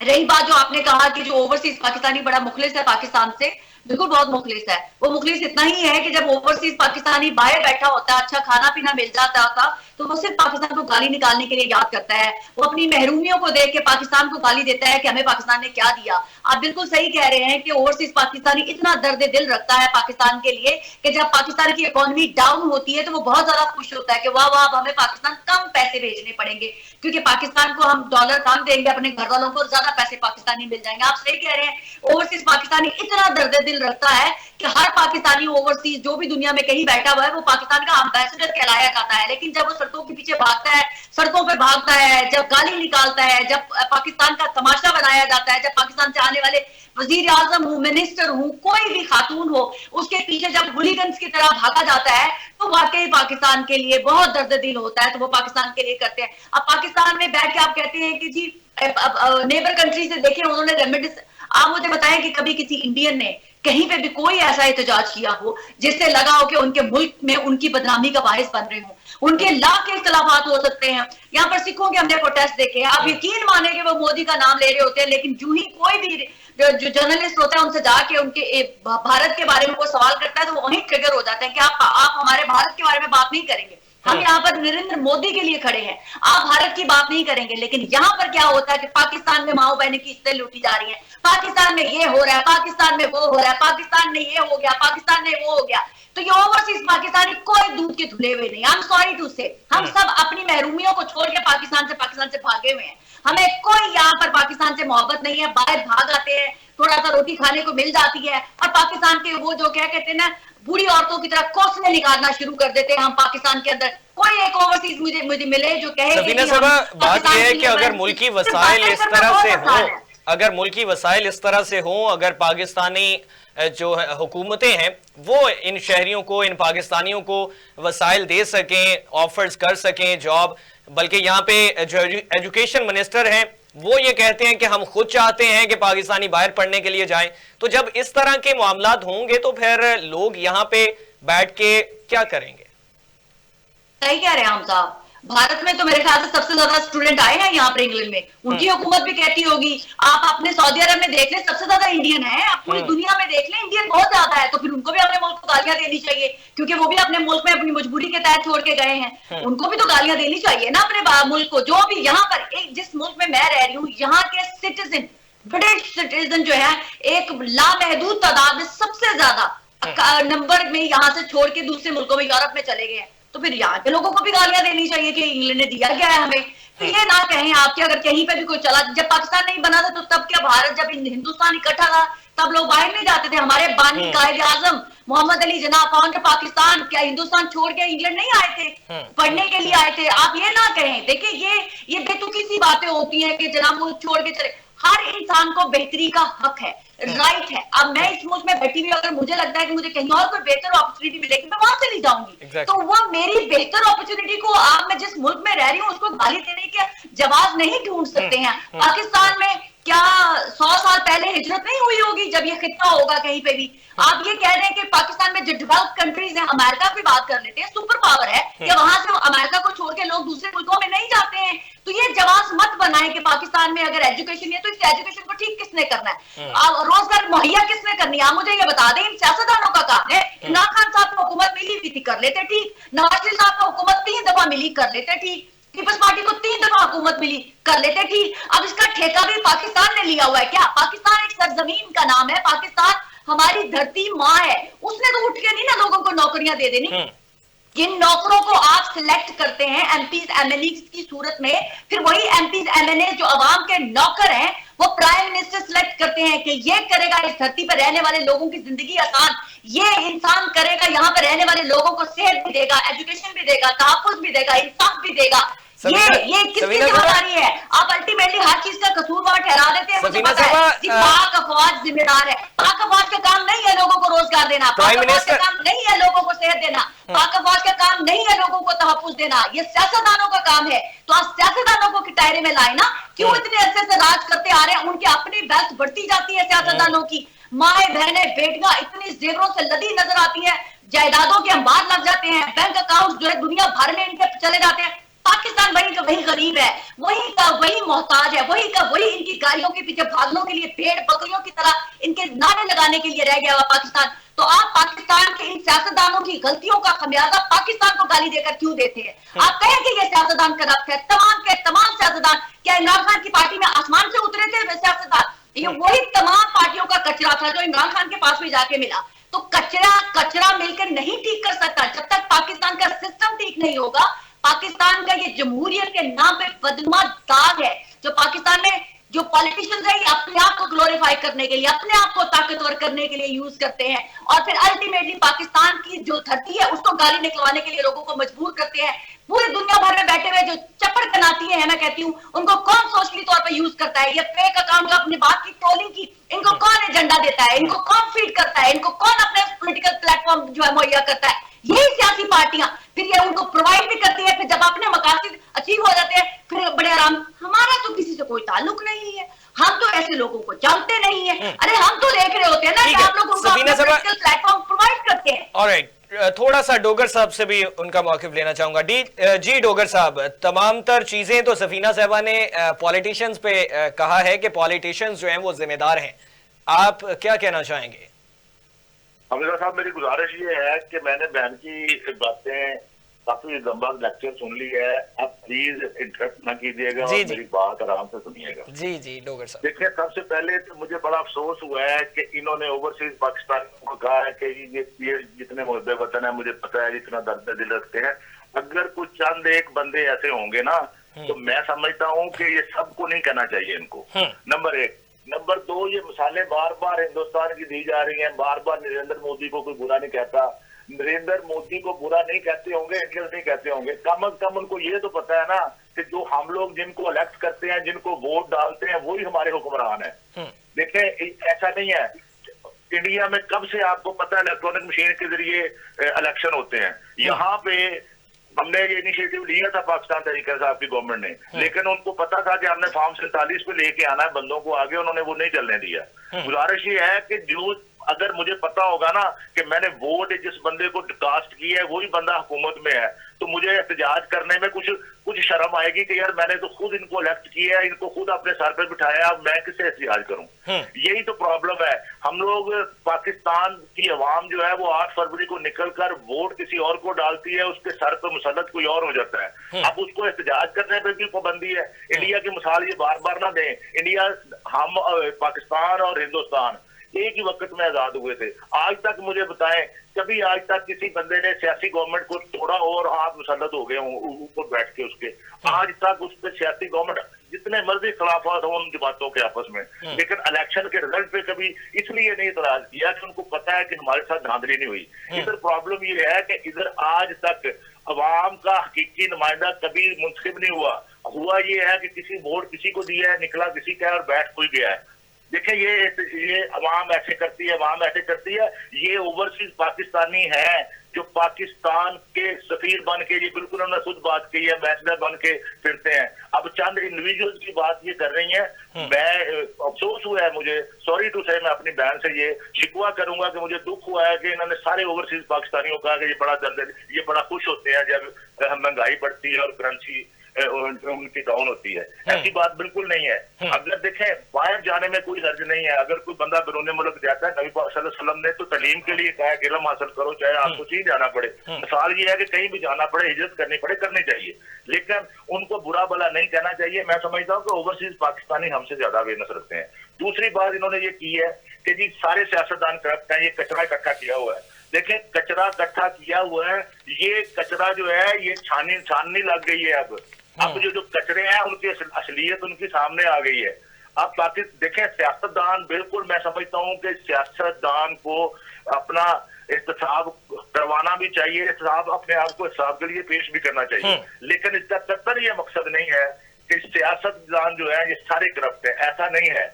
रही बात जो आपने कहा कि जो ओवरसीज पाकिस्तानी बड़ा मुखलिस है पाकिस्तान से, बिल्कुल बहुत मुखलिस है। वो मुखलिस इतना ही है कि जब ओवरसीज पाकिस्तानी बाहर बैठा होता है, अच्छा खाना पीना मिल जाता था, तो वो सिर्फ पाकिस्तान को गाली निकालने के लिए याद करता है। वो अपनी महरूमियों को देख के पाकिस्तान को गाली देता है कि हमें पाकिस्तान ने क्या दिया। आप बिल्कुल सही कह रहे हैं कि ओवरसीज पाकिस्तानी इतना दर्द दिल रखता है पाकिस्तान के लिए कि जब पाकिस्तान की इकोनॉमी डाउन होती है तो वो बहुत ज्यादा खुश होता है कि वाह वाह, अब हमें पाकिस्तान कम पैसे भेजने पड़ेंगे, क्योंकि पाकिस्तान को हम डॉलर कम देंगे, अपने घर वालों को ज्यादा पैसे पाकिस्तानी मिल जाएंगे। आप सही कह रहे हैं, ओवरसीज पाकिस्तानी इतना दर्द दिल रखता है कि हर पाकिस्तानी ओवरसीज जो भी दुनिया में कहीं बैठा हुआ है वो पाकिस्तान का एम्बेसडर कहलाया जाता है। लेकिन जब वो सड़कों के पीछे भागता है, सड़कों पे भागता है, जब गाली निकालता है, जब पाकिस्तान का तमाशा बनाया जाता है, जब पाकिस्तान से आने वाले वजीर आजम हो, मिनिस्टर हो, कोई भी खातून हो, उसके पीछे जब हुलीगन्स की तरह भागा जाता है तो वाकई पाकिस्तान के लिए बहुत दर्द दिल होता है। तो वो पाकिस्तान के लिए करते हैं। अब पाकिस्तान में बैठ के आप कहते हैं कि जी नेबर कंट्री से देखें उन्होंने रेमेडिस, आप मुझे बताएं कि कभी किसी इंडियन ने कहीं पे भी कोई ऐसा एहतजाज किया हो जिससे लगा हो कि उनके मुल्क में उनकी बदनामी का बायस बन रहे हो? उनके लाख के इख्तलाफात हो सकते हैं। यहाँ पर सिखों के हमने प्रोटेस्ट देखे, आप यकीन माने कि वो मोदी का नाम ले रहे होते हैं, लेकिन जो ही कोई भी जो जर्नलिस्ट होता है उनसे जाके उनके भारत के बारे में वो सवाल करता है तो वहीं ट्रिगर हो जाते हैं कि आप हमारे भारत के बारे में बात नहीं करेंगे, हम यहाँ पर नरेंद्र मोदी के लिए खड़े हैं, आप भारत की बात नहीं करेंगे। लेकिन यहाँ पर क्या होता है कि पाकिस्तान में माओ बहनें की इज्जतें लूटी जा रही हैं, पाकिस्तान में ये हो रहा है, पाकिस्तान में वो हो रहा है, पाकिस्तान में ये हो गया, पाकिस्तान में वो हो गया। तो ये ओवरसीज पाकिस्तानी कोई दूध के धुले हुए नहीं, आई एम सॉरी टू से, हम सब अपनी महरूमियों को छोड़ के पाकिस्तान से भागे हुए हैं। हमें कोई यहाँ पर पाकिस्तान से मोहब्बत नहीं है, बाहर भाग आते हैं, थोड़ा सा रोटी खाने को मिल जाती है और पाकिस्तान के वो जो क्या कहते हैं ना बूढ़ी औरतों की तरह कोसने निकालना शुरू कर देते हैं हम पाकिस्तान के अंदर। कोई एक ओवरसीज मुझे मिले जो कहे सफीना साहबा, बात यह है कि अगर मुल्की वसाइल इस तरह से हो, अगर मुल्की वसाइल इस तरह से हो, अगर पाकिस्तानी जो हुकूमतें हैं वो इन शहरियों को, इन पाकिस्तानियों को वसाइल दे सकें, ऑफर्स कर सकें जॉब, बल्कि यहाँ पे जो एजुकेशन मिनिस्टर हैं वो ये कहते हैं कि हम खुद चाहते हैं कि पाकिस्तानी बाहर पढ़ने के लिए जाएं, तो जब इस तरह के मामलात होंगे तो फिर लोग यहाँ पे बैठ के क्या करेंगे? सही कह रहे हैं हम साहब, भारत में तो मेरे ख्याल से सबसे ज्यादा स्टूडेंट आए हैं यहाँ पर इंग्लैंड में, उनकी हुकूमत भी कहती होगी। आप अपने सऊदी अरब में देख लें, सबसे ज्यादा इंडियन है, आप पूरी दुनिया में देख लें इंडियन बहुत ज्यादा है, तो फिर उनको भी अपने मुल्क को गालियां देनी चाहिए, क्योंकि वो भी अपने मुल्क में अपनी मजबूरी के तहत छोड़ के गए हैं, उनको भी तो गालियां देनी चाहिए ना अपने मुल्क को। जो भी यहाँ पर जिस मुल्क में मैं रह रही हूँ, यहाँ के सिटीजन, ब्रिटिश सिटीजन जो है एक लामहदूद तादाद में सबसे ज्यादा नंबर में यहाँ से छोड़ के दूसरे मुल्कों में, यूरोप में चले गए हैं, तो फिर यहाँ के लोगों को भी गालियां देनी चाहिए कि इंग्लैंड ने दिया क्या है हमें। तो ये ना कहें आप कि अगर कहीं पे भी कोई चला, जब पाकिस्तान नहीं बना था तो तब क्या भारत, जब हिंदुस्तान इकट्ठा था तब लोग बाहर नहीं जाते थे, हमारे बानी कायद आजम मोहम्मद अली जिन्ना फाउंड पाकिस्तान क्या हिंदुस्तान छोड़ के इंग्लैंड नहीं आए थे, पढ़ने के लिए आए थे। आप ये ना कहें, देखिए ये बेतुकी सी बातें होती हैं कि जनाब मुल्क छोड़ के चले, हर इंसान को बेहतरी का हक है, राइट है। अब मैं इस मुल्क में बैठी हुई, अगर मुझे लगता है कि मुझे कहीं और कोई बेहतर अपॉर्चुनिटी मिलेगी मैं वहां चली जाऊंगी, तो वो मेरी बेहतर अपॉर्चुनिटी को आप, मैं जिस मुल्क में रह रही हूँ उसको गाली देने के जवाब नहीं ढूंढ सकते हैं। पाकिस्तान में क्या 100 साल पहले हिजरत नहीं हुई होगी जब ये खित्ता होगा कहीं पे भी? आप ये कह रहे हैं कि पाकिस्तान में जो डेवलप्ड कंट्रीज हैं, अमेरिका की बात कर लेते हैं, सुपर पावर है, कि वहां से अमेरिका को छोड़ के लोग दूसरे मुल्कों में नहीं जाते हैं। तो ये जवाब मत बनाए कि पाकिस्तान में अगर एजुकेशन है तो इस एजुकेशन को ठीक किसने करना है, रोजगार मुहैया किसने करनी है? आप मुझे ये बता दें, इन सियासतदानों का काम है। इमरान खान साहब को हुकूमत मिली हुई थी, कर लेते ठीक, नवाज शरीफ साहब को हुकूमत 3 दफा मिली, कर लेते ठीक, पीपल्स पार्टी को 3 दफा हुकूमत मिली, कर लेते ठीक। अब इसका ठेका भी पाकिस्तान ने लिया हुआ है क्या? पाकिस्तान एक सरजमीन का नाम है, पाकिस्तान हमारी धरती माँ है, उसने तो उठ के नहीं ना लोगों को नौकरियां दे देनी। जिन नौकरों को आप सिलेक्ट करते हैं एमपीज एमएनए की सूरत में, फिर वही एमपीज एमएनए जो अवाम के नौकर हैं वो प्राइम मिनिस्टर सिलेक्ट करते हैं कि ये करेगा इस धरती पर रहने वाले लोगों की जिंदगी आसान, ये इंसान करेगा यहाँ पर रहने वाले लोगों को सेहत भी देगा, एजुकेशन भी देगा, तहफ्फुज़ भी देगा, इंसाफ भी देगा। ये किसकी जिम्मेदारी है? आप अल्टीमेटली हर चीज का कसूरवार ठहरा देते हैं। मुझे पता है पाक अफवाज जिम्मेदार है, पाक अफवाज का काम नहीं है लोगों को रोजगार देना, पाक अफवाज का काम नहीं है लोगों को सेहत देना, पाक अफवाज का काम नहीं है लोगों को तहफ्फुज़ देना, ये सियासतदानों का काम है। तो आप सियासतदानों को किटारे में लाए ना, क्यों इतने अरसे से राज करते आ रहे हैं, उनकी अपनी वेल्थ बढ़ती जाती है सियासतदानों की, माए बहने बेटियां इतनी जेवरों से लदी नजर आती है, जायदादों के अंबार लग जाते हैं, बैंक अकाउंट जो है दुनिया भर में इनके चले जाते हैं। पाकिस्तान वही का वही गरीब है, वही का वही मोहताज है, वही का वही इनकी गाड़ियों के पीछे भागने के लिए भेड़ बकरियों की तरह इनके नारे लगाने के लिए रह गया हुआ पाकिस्तान। तो आप पाकिस्तान के इन सियासतदानों की गलतियों का खमियाजा पाकिस्तान को गाली देकर क्यों देते हैं? आप कहें कि ये सियासतदान करप्ट है, तमाम के तमाम सियासतदान, क्या इमरान खान की पार्टी में आसमान से उतरे थे सियासतदान? ये वही तमाम पार्टियों का कचरा था जो इमरान खान के पास भी जाके मिला। तो कचरा मिलकर नहीं ठीक कर सकता जब तक पाकिस्तान का सिस्टम ठीक नहीं होगा। पाकिस्तान का ये जमहूरियत के नाम पे बदनुमा दाग है जो पाकिस्तान में जो पॉलिटिशियंस है, अपने आप को ग्लोरीफाई करने के लिए, अपने आप को ताकतवर करने के लिए यूज करते हैं और फिर अल्टीमेटली पाकिस्तान की जो धरती है उसको गाली निकलवाने के लिए लोगों को मजबूर करते हैं। पूरी दुनिया भर में बैठे हुए जो चपड़ कनाती है, मैं कहती हूँ, उनको कौन सोशली तौर पर यूज करता है? ये फेक अकाउंट अपनी बात की ट्रोलिंग की, इनको कौन एजेंडा देता है? इनको कौन फीड करता है? इनको कौन अपने पॉलिटिकल प्लेटफॉर्म जो है मुहैया करता है? यही सियासी पार्टियां फिर ये उनको प्रोवाइड भी करती है। फिर जब अपने मकासद अचीव हो जाते हैं फिर बड़े आराम, हमारा तो किसी से कोई ताल्लुक नहीं है, हम तो ऐसे लोगों को जानते नहीं है। अरे हम तो देख रहे होते हैं ना कि आप लोग उनको प्लेटफॉर्म प्रोवाइड करते हैं। ऑलराइट, थोड़ा सा डोगर साहब से भी उनका मौक़िफ़ लेना चाहूंगा। जी डोगर साहब, तमाम तर चीजें तो सफीना साहबा ने पॉलिटिशियंस पे कहा है कि पॉलिटिशियंस जो हैं वो जिम्मेदार हैं, आप क्या कहना चाहेंगे? अमीर साहब, मेरी गुजारिश ये है कि मैंने बहन की बातें काफी लंबा लेक्चर सुन ली है, अब प्लीज इंटरप्ट ना कीजिएगा और मेरी बात आराम से सुनिएगा। जी जी डोगर साहब। देखिए, सबसे पहले तो मुझे बड़ा अफसोस हुआ है कि इन्होंने ओवरसीज पाकिस्तानियों को कहा है कि ये जितने मुद्दे वतन है मुझे पता है, जितना दर्द दिल रखते हैं। अगर कुछ चंद एक बंदे ऐसे होंगे ना, तो मैं समझता हूँ कि ये सबको नहीं कहना चाहिए इनको। नंबर एक। नंबर दो, ये मिसालें बार बार हिंदुस्तान की दी जा रही हैं, बार बार नरेंद्र मोदी को कोई बुरा नहीं कहता, नरेंद्र मोदी को बुरा नहीं कहते होंगे, इंडियंस नहीं कहते होंगे, कम से कम उनको ये तो पता है ना कि जो हम लोग जिनको इलेक्ट करते हैं, जिनको वोट डालते हैं, वही हमारे हुक्मरान है। देखें, ऐसा नहीं है इंडिया में, कब से आपको पता है इलेक्ट्रॉनिक मशीन के जरिए इलेक्शन होते हैं। यहाँ पे हमने ये इनिशिएटिव लिया था पाकिस्तान तहरीक इंसाफ की गवर्नमेंट ने, लेकिन उनको पता था कि हमने फॉर्म 47 पे लेके आना है बंदों को आगे, उन्होंने वो नहीं चलने दिया। गुजारिश ये है कि जो अगर मुझे पता होगा ना कि मैंने वोट जिस बंदे को कास्ट की है वही बंदा हुकूमत में है, तो मुझे एहतजाज करने में कुछ शर्म आएगी कि यार मैंने तो खुद इनको इलेक्ट किया है, इनको खुद अपने सर पे बिठाया, अब मैं किससे एहतजाज करूं। यही तो प्रॉब्लम है। हम लोग, पाकिस्तान की अवाम जो है वो 8 फरवरी को निकलकर वोट किसी और को डालती है, उसके सर पे मुसल्लत कोई और हो जाता है। अब उसको एहतजाज करने पर भी पाबंदी है। इंडिया की मिसाल ये बार बार ना दें। इंडिया, हम, पाकिस्तान और हिंदुस्तान एक ही वक्त में आजाद हुए थे। आज तक मुझे बताएं, कभी आज तक किसी बंदे ने सियासी गवर्नमेंट को तोड़ा और हाथ मुसल्लत हो गए ऊपर बैठ के उसके? आज तक उस पर सियासी गवर्नमेंट जितने मर्जी खिलाफत हो उन जमातों के आपस में, लेकिन इलेक्शन के रिजल्ट पे कभी इसलिए नहीं इतराज किया कि उनको पता है कि हमारे साथ धांधली नहीं हुई। इधर प्रॉब्लम ये है कि इधर आज तक अवाम का हकीकी नुमाइंदा कभी मुंतखब नहीं हुआ ये है कि किसी वोट किसी को दिया है, निकला किसी का और बैठ कोई गया है। देखिए, ये अवाम ऐसे करती है, अवाम ऐसे करती है। ये ओवरसीज पाकिस्तानी है जो पाकिस्तान के सफीर बन के, ये बिल्कुल उन्होंने खुद बात की है, एम्बेसडर बन के फिरते हैं। अब चंद इंडिविजुअल्स की बात ये कर रही हैं। मैं अफसोस हुआ है, मुझे सॉरी टू से, मैं अपनी बहन से ये शिकवा करूंगा कि मुझे दुख हुआ है कि इन्होंने सारे ओवरसीज पाकिस्तानियों को कहा कि ये बड़ा दर्द, ये बड़ा खुश होते हैं जब महंगाई बढ़ती है और करेंसी उनकी डाउन होती है। ऐसी बात बिल्कुल नहीं है। अगर देखें, बाहर जाने में कोई हर्ज नहीं है। अगर कोई बंदा बैरून मुल्क जाता है, नबी पाक सल्लल्लाहु अलैहि वसल्लम ने तो तालीम के लिए कहा है कि इल्म हासिल करो, चाहे आपको चीज जाना पड़े। मिसाल ये है कि कहीं भी जाना पड़े, हिजरत करनी पड़े, करनी चाहिए, लेकिन उनको बुरा भला नहीं कहना चाहिए। मैं समझता हूँ कि ओवरसीज पाकिस्तानी हमसे ज्यादा अवेयरनेस रखते हैं। दूसरी बात इन्होंने ये की है कि जी सारे सियासतदान करप्ट हैं, ये कचरा इकट्ठा किया हुआ है। देखें, कचरा इकट्ठा किया हुआ है, ये कचरा जो है ये छाननी लग गई है। अब जो कचरे हैं उनकी असलियत उनकी सामने आ गई है। अब बाकी देखें, सियासतदान, बिल्कुल मैं समझता हूँ कि सियासतदान को अपना एहतसाब करवाना भी चाहिए, एहतसाब अपने आप को हिसाब के लिए पेश भी करना चाहिए, लेकिन इसका कतई ये मकसद नहीं है कि सियासतदान जो है ये सारे करप्ट है। ऐसा नहीं है।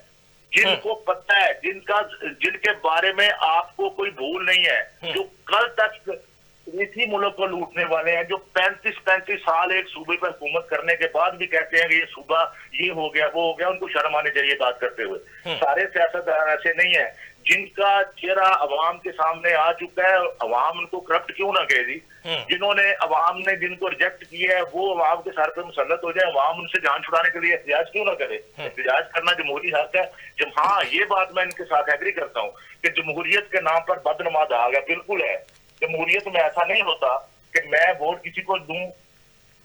जिनको पता है, जिनके बारे में आपको कोई भूल नहीं है, जो कल तक इसी मुल्क को लूटने वाले हैं, जो 35 साल एक सूबे पर हुकूमत करने के बाद भी कहते हैं कि ये सूबा ये हो गया वो हो गया, उनको शर्म आनी चाहिए बात करते हुए। सारे सियासतदान ऐसे नहीं है। जिनका चेहरा अवाम के सामने आ चुका है, अवाम उनको करप्ट क्यों ना कहे जी। जिन्होंने, अवाम ने जिनको रिजेक्ट किया है, वो अवाम के सर पे मुसल्लत हो जाए, अवाम उनसे जान छुड़ाने के लिए एहतजाज क्यों ना करे। एहतजाज करना जमहूरी हक है। जब हाँ, ये बात मैं इनके साथ एग्री करता हूँ कि जमहूरियत के नाम पर बदनमा दाग है, बिल्कुल है। जमहूरियत में ऐसा नहीं होता कि मैं वोट किसी को दूं,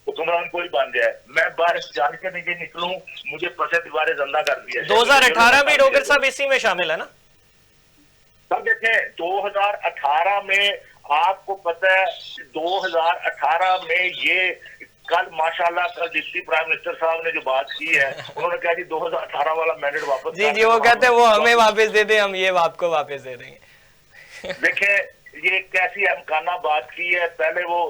हुक्मरान कोई बन जाए, मैं बाहर जाने के लिए निकलूं, मुझे पसे दीवारें जिंदा कर दिया। 2018 में डोगर साहब इसी में शामिल है ना? सब देखें, 2018 में आपको पता है 2018 में ये कल माशाल्लाह कल डिप्टी प्राइम मिनिस्टर साहब ने जो बात की है, उन्होंने कहा कि 2018 वाला मैंडेट वापस जी, वो कहते हैं वो हमें वापस दे दे, हम ये आपको वापस दे देंगे। देखें, ये कैसी अमकाना बात की है। पहले वो,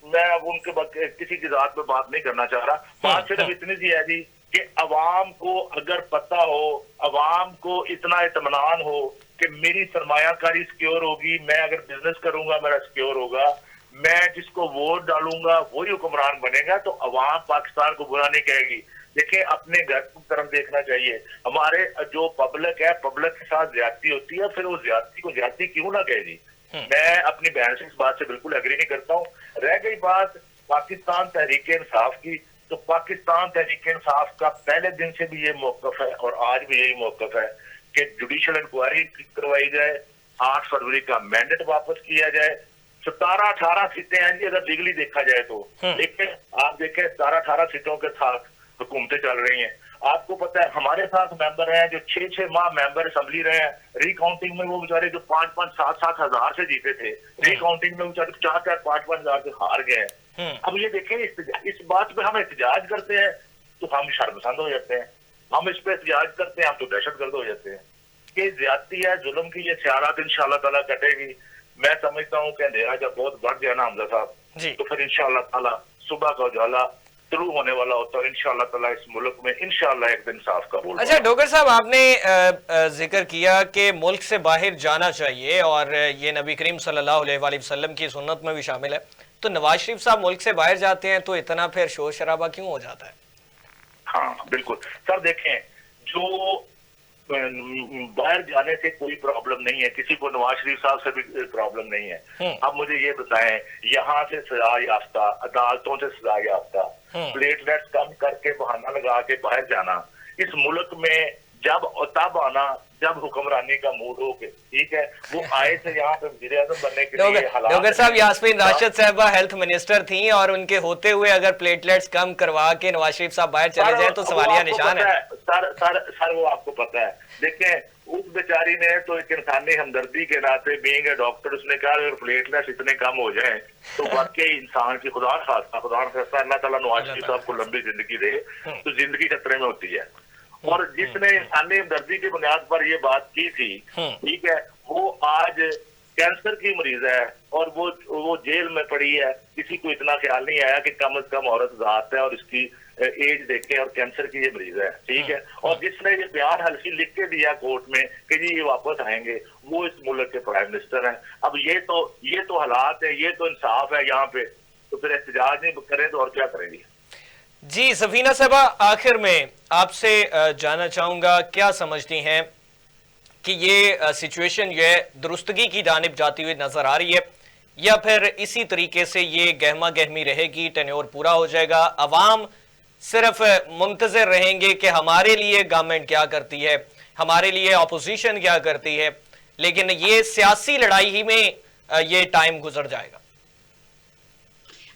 मैं अब उनके किसी की जात पे बात नहीं करना चाह रहा, बात सिर्फ इतनी सी है जी कि अवाम को अगर पता हो, अवाम को इतना इत्मीनान हो कि मेरी सरमायाकारी सिक्योर होगी, मैं अगर बिजनेस करूंगा मेरा सिक्योर होगा, मैं जिसको वोट डालूंगा वही हुक्मरान बनेगा, तो अवाम पाकिस्तान को बुरा नहीं कहेगी। देखिए, अपने घर की तरफ देखना चाहिए। हमारे जो पब्लिक है, पब्लिक के साथ ज्यादती होती है, फिर वो ज्यादती को ज्यादती क्यों ना कहे जी। मैं अपनी बहन से इस बात से बिल्कुल एग्री नहीं करता हूँ। रह गई बात पाकिस्तान तहरीक इंसाफ की, तो पाकिस्तान तहरीक इंसाफ का पहले दिन से भी ये मौकफ है और आज भी यही मौकफ है कि जुडिशियल इंक्वायरी करवाई जाए, 8 फरवरी का मैंडेट वापस किया जाए। 17-18 सीटें हैं जी, अगर लीगली देखा जाए तो। लेकिन आप देखें 17-18 सीटों के साथ हुकूमतें चल रही हैं। आपको पता है हमारे साथ मेंबर हैं जो 6-6 माह मेंबर असेंबली रहे हैं, रिकाउंटिंग में वो बेचारे जो 5-5, 7-7 हजार से जीते थे, रिकाउंटिंग में बेचारे 4-4, 5-5 हजार से हार गए हैं। अब ये देखें इस बात पे हम एहतजाज करते हैं तो हम शर्मसार हो जाते हैं, हम इस पे एहतजाज करते हैं हम तो दहशतगर्द हो जाते हैं कि ज्यादती है, जुल्म की ये सियारत इंशाअल्लाह ताला कटेगी। मैं समझता हूँ कि अंधेरा जब बहुत बढ़ जाए ना हमजा साहब, तो फिर इंशाअल्लाह ताला सुबह का उजाला शुरू होने वाला होता है। इंशाअल्लाह ताला इस मुल्क में इंशाअल्लाह एक दिन साफ का बोल। अच्छा डॉक्टर साहब, आपने जिक्र किया कि मुल्क से बाहर जाना चाहिए और ये नबी करीम सल्लल्लाहु अलैहि वसल्लम की सुन्नत में भी शामिल है, तो नवाज शरीफ साहब मुल्क से बाहर जाते हैं तो इतना फिर शोर शराबा क्यों हो जाता है? हाँ बिल्कुल सर, देखें जो बाहर जाने से कोई प्रॉब्लम नहीं है, किसी को नवाज शरीफ साहब से भी प्रॉब्लम नहीं है। अब मुझे ये बताएं, यहाँ से सजा याफ्ता, अदालतों से सजा याफ्ता, प्लेटलेट्स कम करके बहाना लगा के बाहर जाना, इस मुल्क में जब तब आना जब हुक्मरानी का मूड हो के, ठीक है, वो आए थे यहाँ पे वज़ीर आज़म बनने के लिए। डॉक्टर साहब, यास्मीन राशिद साहबा हेल्थ मिनिस्टर थी और उनके होते हुए अगर प्लेटलेट्स कम करवा के नवाज शरीफ साहब बाहर चले जाए तो सवालिया निशान है। सर वो आपको पता है, देखें उस बेचारी ने तो एक इंसानी हमदर्दी के नाते बीइंग ए डॉक्टर उसने कहा अगर प्लेटलेट्स इतने कम हो जाएं तो वाकई इंसान की खुदा खास्ता अल्लाह ताला नवाज शरीफ साहब को लंबी जिंदगी दे, तो जिंदगी खतरे में होती है। और जिसने इंसानी हमदर्दी की बुनियाद पर ये बात की थी, ठीक है, वो आज कैंसर की मरीज है और वो जेल में पड़ी है। किसी को इतना ख्याल नहीं आया कि कम से कम औरत जात है और इसकी एज देखे और कैंसर की ये मरीज है, ठीक है। और जिसने ये बयान हल्की लिख के दिया कोर्ट में कि जी ये वापस आएंगे, वो इस मुल्क के प्राइम मिनिस्टर हैं। अब ये तो हालात है, ये तो इंसाफ है यहाँ पे, तो फिर एहतजाज नहीं करें तो और क्या करेंगे। जी सफीना साहबा, आखिर में आपसे जानना चाहूंगा, क्या समझती हैं कि ये सिचुएशन ये दुरुस्तगी की जानिब जाती हुई नजर आ रही है या फिर इसी तरीके से ये गहमा गहमी रहेगी, टेन्योर पूरा हो जाएगा, अवाम सिर्फ मुंतजर रहेंगे कि हमारे लिए गवर्नमेंट क्या करती है, हमारे लिए अपोजिशन क्या करती है, लेकिन ये सियासी लड़ाई ही में ये टाइम गुजर जाएगा?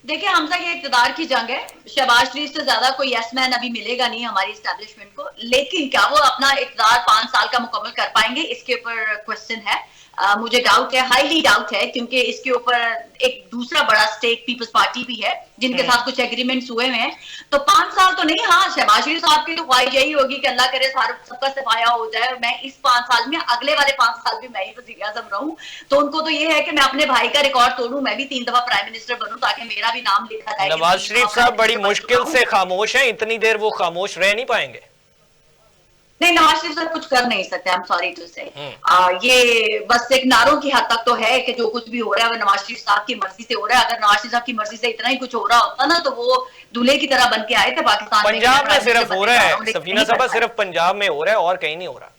देखिए हमजा, ये इक़्तिदार की जंग है। शहबाज शरीफ से ज्यादा कोई यस मैन अभी मिलेगा नहीं हमारी एस्टैब्लिशमेंट को, लेकिन क्या वो अपना इक़्तिदार 5 साल का मुकम्मल कर पाएंगे, इसके ऊपर क्वेश्चन है। मुझे डाउट है, हाईली डाउट है, क्योंकि इसके ऊपर एक दूसरा बड़ा स्टेक पीपल्स पार्टी भी है जिनके साथ कुछ एग्रीमेंट्स हुए हैं। तो 5 साल तो नहीं, हाँ शहबाज शरीफ साहब की तो ख्वाहिश यही होगी कि अल्लाह करे सबका सफाया हो जाए और मैं इस 5 साल में अगले वाले 5 साल भी मैं ही वज़ीर आज़म रहूं। तो उनको तो ये है कि मैं अपने भाई का रिकॉर्ड तोड़ूं, मैं भी 3 दफा प्राइम मिनिस्टर बनूं ताकि मेरा भी नाम लिखा जाए। नवाज शरीफ साहब बड़ी मुश्किल से खामोश हैं, इतनी देर वो खामोश रह नहीं पाएंगे। नहीं, नवाज शरीफ साहब कुछ कर नहीं सकते, आई एम सॉरी टू से। ये बस एक नारों की हद तक तो है कि जो कुछ भी हो रहा है वो नवाज शरीफ साहब की मर्जी से हो रहा है। अगर नवाज शरीफ साहब की मर्जी से इतना ही कुछ हो रहा होता ना तो वो दूल्हे की तरह बन के आए थे पाकिस्तान में। पंजाब में सिर्फ हो रहा है सफीना साहबा, सिर्फ पंजाब में हो रहा है और कहीं नहीं हो रहा।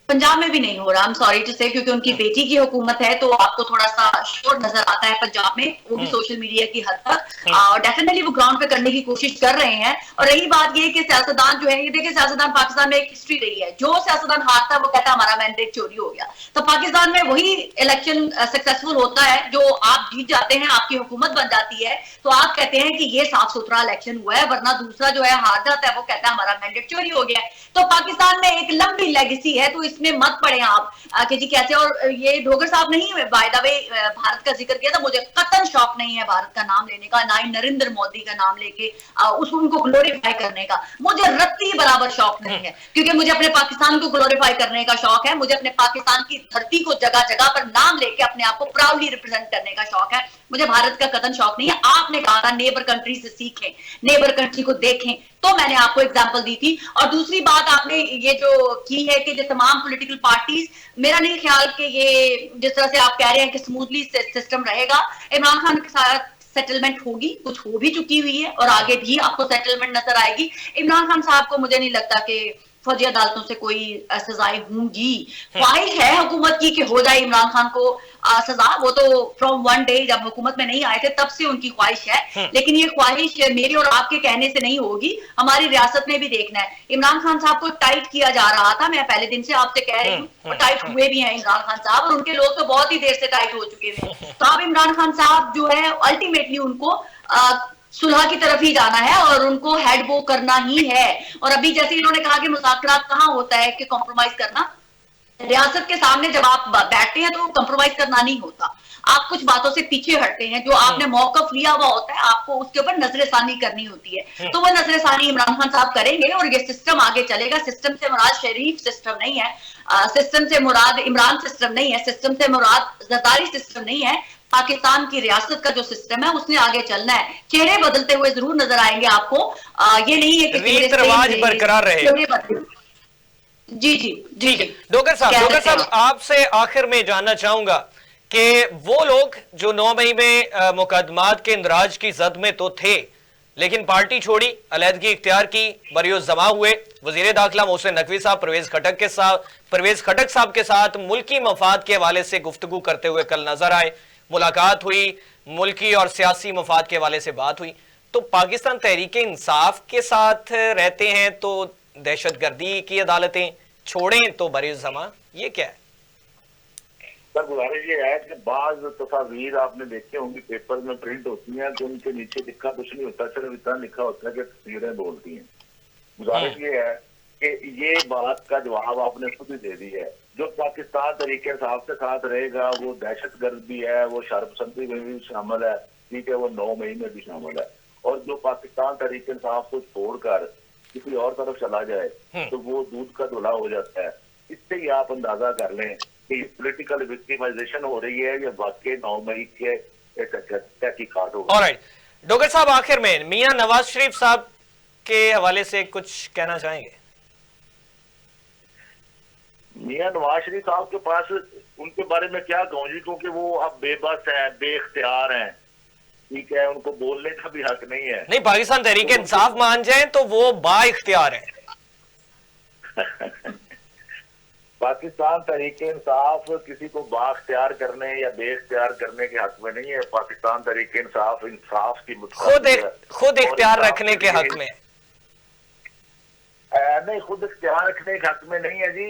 पंजाब में भी नहीं हो रहा, आई एम सॉरी टू से, क्योंकि उनकी बेटी की हुकूमत है तो आपको थोड़ा सा शोर नजर आता है पंजाब में, वो भी सोशल मीडिया की हद तक। और डेफिनेटली वो ग्राउंड पे करने की कोशिश कर रहे हैं। और रही बात ये कि सियासतदान जो है, ये देखिए सियासतदान पाकिस्तान में एक हिस्ट्री रही है, जो सियासतदान हारता है वो कहता है हमारा मैंडेट चोरी हो गया। तो पाकिस्तान में वही इलेक्शन सक्सेसफुल होता है जो आप जीत जाते हैं, आपकी हुकूमत बन जाती है तो आप कहते हैं कि ये साफ सुथरा इलेक्शन हुआ है, वरना दूसरा जो है हार जाता है वो कहता है हमारा मैंडेट चोरी हो गया। तो पाकिस्तान में एक लंबी लेगेसी है, तो इसमें मत पड़े आप कि जी कैसे। और ये डोगर साहब नहीं बाय द वे भारत का जिक्र किया था, मुझे कतन शौक नहीं है भारत का नाम लेने का, ना ही नरेंद्र मोदी का नाम लेके उसको उनको ग्लोरीफाई करने का मुझे रत्ती बराबर शौक नहीं है, क्योंकि मुझे अपने पाकिस्तान को ग्लोरीफाई करने का शौक है। मुझे अपने पाकिस्तान की धरती को जगह जगह पर नाम लेके अपने आप को प्राउडली रिप्रेजेंट करने का शौक है। मुझे भारत का कतन शौक नहीं है। आपने कहा था नेबर कंट्री से सीखें, नेबर कंट्री को देखें, तो मैंने आपको एग्जांपल दी थी। और दूसरी बात आपने ये जो की है कि जो तमाम पॉलिटिकल पार्टीज, मेरा नहीं ख्याल कि ये जिस तरह से आप कह रहे हैं कि स्मूथली सिस्टम रहेगा। इमरान खान के साथ सेटलमेंट होगी, कुछ हो भी चुकी हुई है और आगे भी आपको सेटलमेंट नजर आएगी। इमरान खान साहब को मुझे नहीं लगता कि फौजी अदालतों से कोई सजाएं होंगी। ख्वाहिश है हुकूमत की कि हो जाए इमरान खान को सजा, वो तो फ्रॉम वन डे जब हुकूमत में नहीं आए थे तब से उनकी ख्वाहिश है, लेकिन ये ख्वाहिश मेरी और आपके कहने से नहीं होगी, हमारी रियासत में भी देखना है। इमरान खान साहब को टाइट किया जा रहा था, मैं पहले दिन से आपसे कह रही हूँ, और टाइट हुए भी हैं इमरान खान साहब, और उनके लोग तो बहुत ही देर से टाइट हो चुके हैं। तो अब इमरान खान साहब जो है अल्टीमेटली उनको सुलह की तरफ ही जाना है और उनको हेड वो करना ही है। और अभी जैसे इन्होंने कहा कि मुज़ाकरात कहाँ होता है कि कॉम्प्रोमाइज करना, रियासत के सामने जब आप बैठते हैं तो कॉम्प्रोमाइज करना नहीं होता, आप कुछ बातों से पीछे हटते हैं, जो आपने मौकफ लिया हुआ होता है आपको उसके ऊपर नजरसानी करनी होती है। तो वो नजरसानी इमरान खान साहब करेंगे और ये सिस्टम आगे चलेगा। सिस्टम से मुराद शरीफ सिस्टम नहीं है, सिस्टम से मुराद इमरान सिस्टम नहीं है, सिस्टम से मुराद जरदारी सिस्टम नहीं है, पाकिस्तान की रियासत का जो सिस्टम है उसने आगे चलना है। चेहरे बदलते हुए जरूर नजर आएंगे आपको, ये नहीं है कि रीत रिवाज बरकरार रहे। जी जी जी जी। डोगर साहब आपसे आखिर में जानना चाहूंगा कि वो लोग जो 9 मई में मुकदमात के इंदराज की जद में तो थे, लेकिन पार्टी छोड़ी, अलहदगी इख्तियार की, बरियो-ज़मा हुए, वजीर दाखिला मोहसिन नकवी साहब परवेज खटक साहब के साथ मुल्की मफाद के हवाले से गुफ्तगू करते हुए कल नजर आए, मुलाकात हुई, मुल्की और सियासी मफाद के हवाले से बात हुई। तो पाकिस्तान तहरीक इंसाफ के साथ रहते हैं तो दहशतगर्दी की अदालतें, छोड़ें तो बरियो-ज़मा, ये क्या है? सर गुजारिश ये है कि बाज तस्वीर आपने देखे होंगी पेपर में प्रिंट होती हैं, तो उनके नीचे लिखा कुछ नहीं होता, सिर्फ इतना लिखा होता है कि तस्वीरें बोलती हैं। गुजारिश ये है कि ये बात का जवाब आपने खुद ही दे दी है। जो पाकिस्तान तरीके इंसाफ के साथ रहेगा वो दहशतगर्द भी है, वो शर्मसंदी में भी शामिल है, ठीक है, वो 9 मई में भी शामिल है। और जो पाकिस्तान तरीके इंसाफ को छोड़कर किसी और तरफ चला जाए तो वो दूध का धुला हो जाता है। इससे ही आप अंदाजा कर लें कि पॉलिटिकल विक्टिमाइजेशन हो रही है या वाकई 9 मई के तहकीकात हो। ऑलराइट डोगर साहब, आखिर में मियां नवाज शरीफ साहब के हवाले से कुछ कहना चाहेंगे? मियां नवाज शरीफ साहब के पास उनके बारे में क्या कहूँ जी, क्योंकि वो अब बेबस हैं, बेख्तियार हैं, ठीक है, उनको बोलने का भी हक नहीं है। नहीं, पाकिस्तान तहरीक इंसाफ मान जाए तो वो बाइख्तियार है। पाकिस्तान तहरीक इंसाफ किसी को बाख्तियार करने या बेख्तियार करने के हक में नहीं है। पाकिस्तान तहरीक इंसाफ इंसाफ की खुद इख्तियार रखने के हक में नहीं, खुद इख्तियार रखने के हक में नहीं है जी।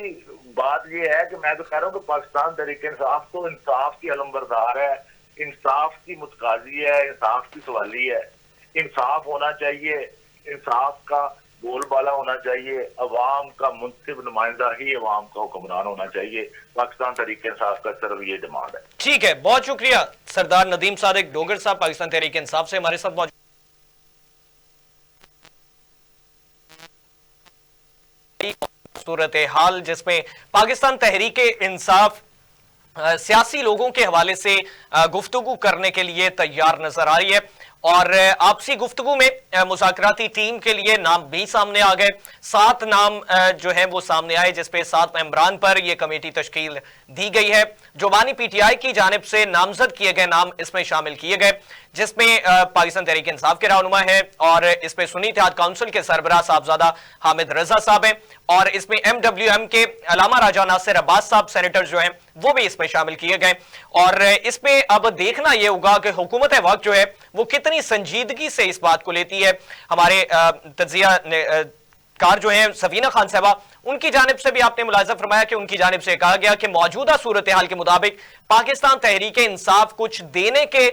बात ये है कि मैं तो कह रहा हूँ कि पाकिस्तान तहरीक इंसाफ तो इंसाफ की अलमबरदार है, इंसाफ की मुतकाजी है, इंसाफ की सवाली है। इंसाफ होना चाहिए, इंसाफ का बोलबाला होना चाहिए, अवाम का मुंसिब नुमाइंदा ही अवाम का हुक्मरान होना चाहिए। पाकिस्तान तहरीक इंसाफ का सिर्फ ये डिमांड है। ठीक है, बहुत शुक्रिया सरदार नदीम सादिक डोगर साहब पाकिस्तान तहरीक इंसाफ से हमारे साथ मौजूद। सूरत हाल जिसमें पाकिस्तान तहरीक इंसाफ सियासी लोगों के हवाले से गुफ्तगू करने के लिए तैयार नजर आ रही है और आपसी गुफ्तगू में मुज़ाकराती टीम के लिए नाम भी सामने आ गए। 7 नाम जो है वो सामने आए, जिसपे 7 मेंबरान पर यह कमेटी तश्कील दी गई है। जो बानी पीटीआई की जानिब से नामजद किए गए नाम इसमें शामिल किए गए, जिसमें पाकिस्तान तहरीक इंसाफ के रहनुमा है और इसमें सुन्नी इत्तेहाद काउंसिल के सरबराह साहबजादा हामिद रजा साहब हैं और इसमें MWM के अलामा राजा नासिर अब्बास साहब सेनेटर जो हैं वो भी इसमें शामिल किए गए। और इसमें अब देखना यह होगा कि हुकूमत वक्त जो है वो कितनी संजीदगी से इस बात को लेती है। हमारे तज्जिया कार जो है सफीना खान साहबा, उनकी जानिब से भी आपने मुलाहिजा फरमाया कि उनकी जानिब से कहा गया कि मौजूदा सूरत हाल के मुताबिक पाकिस्तान तहरीक इंसाफ कुछ देने के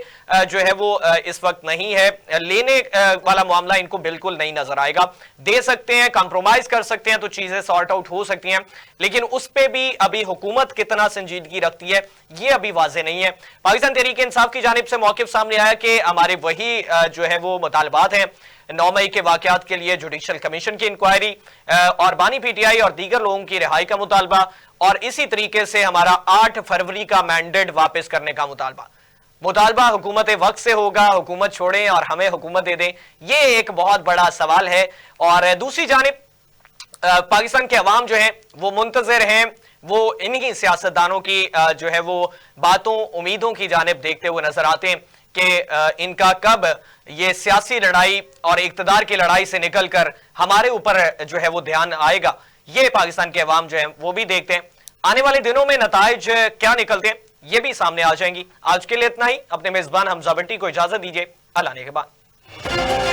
जो है वो इस वक्त नहीं है, लेने वाला मामला इनको बिल्कुल नहीं नजर आएगा। दे सकते हैं, कंप्रोमाइज कर सकते हैं तो चीजें सॉर्ट आउट हो सकती हैं, लेकिन उस पर भी अभी हुकूमत कितना संजीदगी रखती है ये अभी वाजे नहीं है। पाकिस्तान तहरीक इंसाफ की जानिब से मौकिफ सामने आया कि हमारे वही जो है वो मुतालबात हैं 9 मई के वाकयात के लिए जुडिशल कमीशन की इंक्वायरी और बानी पीटीआई और दीगर लोगों की रिहाई का मुतालबा और इसी तरीके से हमारा 8 फरवरी का मैंडेट वापस करने का मुतालबा हुकूमत वक्त से होगा, हुकूमत छोड़ें और हमें हुकूमत दे दें, ये एक बहुत बड़ा सवाल है। और दूसरी जानिब पाकिस्तान के अवाम जो है वो मुंतजर हैं, वो इन्हीं सियासतदानों की जो है वो बातों उम्मीदों की जानिब देखते हुए नजर आते हैं कि इनका कब ये सियासी लड़ाई और इक्तदार की लड़ाई से निकलकर हमारे ऊपर जो है वो ध्यान आएगा। ये पाकिस्तान के अवाम जो है वो भी देखते हैं। आने वाले दिनों में नताइज क्या निकलते हैं ये भी सामने आ जाएंगी। आज के लिए इतना ही। अपने मेजबान हमजा भट्टी को इजाजत दीजिए। अल्लाह ने के बाद।